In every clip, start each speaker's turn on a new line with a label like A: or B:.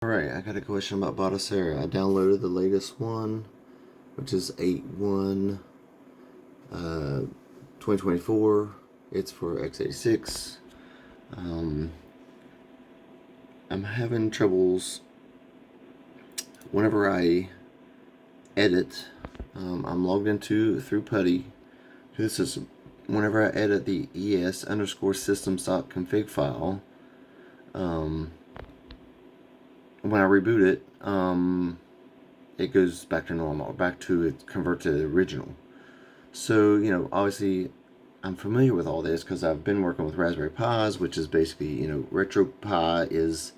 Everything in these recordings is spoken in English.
A: Alright, I got a question about Batocera. I downloaded the latest one, which is 8.1 2024. It's for x86. I'm having troubles whenever I edit. I'm logged into through PuTTY. This is whenever I edit the es_systems.config file. When I reboot it, it goes back to normal, back to it, convert to the original. So, obviously, I'm familiar with all this because I've been working with Raspberry Pis, which is basically, RetroPie is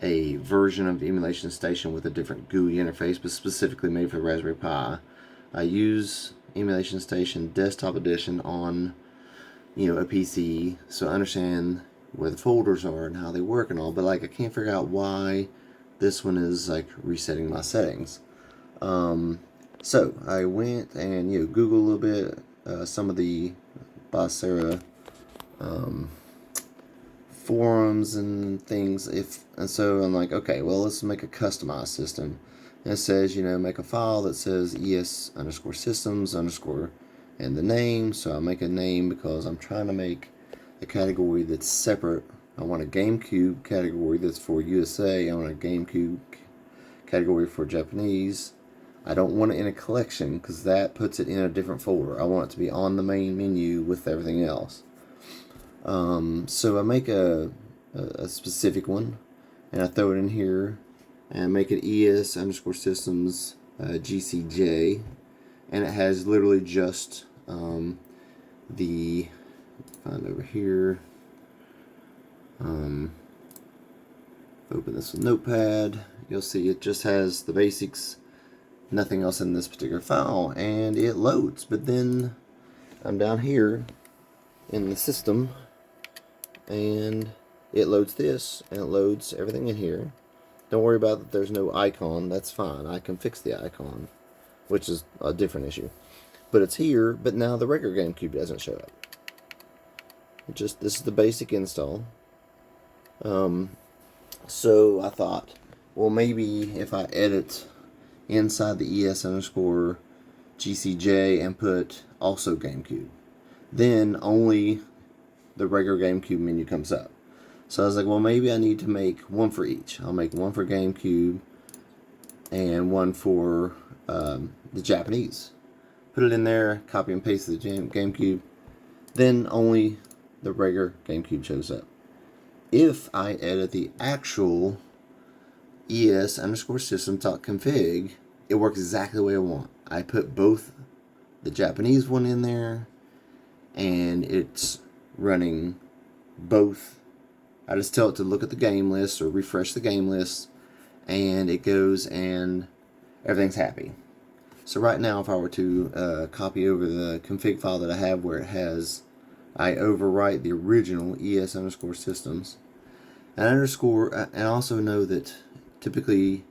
A: a version of Emulation Station with a different GUI interface, but specifically made for the Raspberry Pi. I use Emulation Station Desktop Edition on, a PC, so I understand where the folders are and how they work and all, but I can't figure out why this one is resetting my settings. So I went and Googled a little bit some of the Batocera forums and things. And so I'm like, okay, well, let's make a customized system. And it says, make a file that says es_systems_ and the name. So I make a name because I'm trying to make a category that's separate. I want a GameCube category that's for USA. I want a GameCube category for Japanese. I don't want it in a collection because that puts it in a different folder. I want it to be on the main menu with everything else. So I make a specific one and I throw it in here and make it es_systems GCJ, and it has literally just the find over here. Open this with Notepad. You'll see it just has the basics, nothing else in this particular file, and it loads. But then I'm down here in the system, and it loads this, and it loads everything in here. Don't worry about that. There's no icon. That's fine. I can fix the icon, which is a different issue. But it's here. But now the regular GameCube doesn't show up. This is the basic install. So I thought, well, maybe if I edit inside the es_GCJ and put also GameCube, then only the regular GameCube menu comes up. So I was like, well, maybe I need to make one for each. I'll make one for GameCube and one for the Japanese. Put it in there, copy and paste the GameCube, then only the regular GameCube shows up. If I edit the actual es_system.config, it works exactly the way I want. I put both the Japanese one in there, and it's running both. I just tell it to look at the game list or refresh the game list, and it goes and everything's happy. So right now, if I were to copy over the config file that I have where it has, I overwrite the original es_systems, and and also know that typically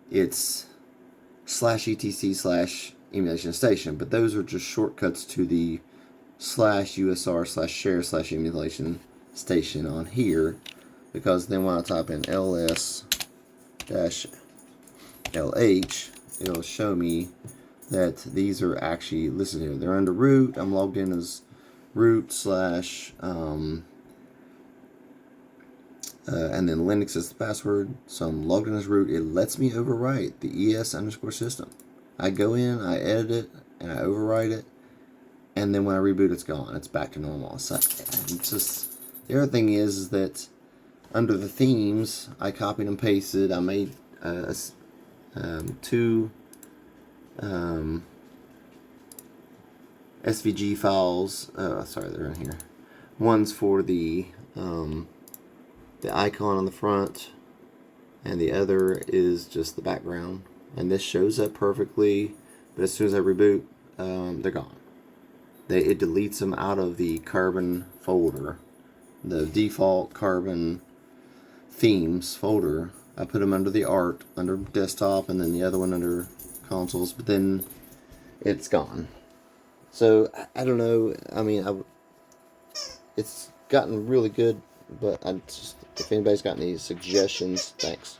A: it's /etc/emulation station, but those are just shortcuts to the /usr/share/emulation station on here, because then when I type in ls-lh, it'll show me that these are actually listed here. They're under root. I'm logged in as root and then Linux is the password, so I'm logged in as root. It lets me overwrite the es_system. I go in, I edit it, and I overwrite it, and then when I reboot, it's gone. It's back to normal. So the other thing is that under the themes, I copied and pasted. I made two SVG files. Sorry, they're in here. One's for the icon on the front, and the other is just the background. And this shows up perfectly, but as soon as I reboot, they're gone. It deletes them out of the Carbon folder, the default Carbon themes folder. I put them under the art, under desktop, and then the other one under consoles, but then it's gone. So I don't know. I mean, it's gotten really good, but if anybody's got any suggestions, thanks.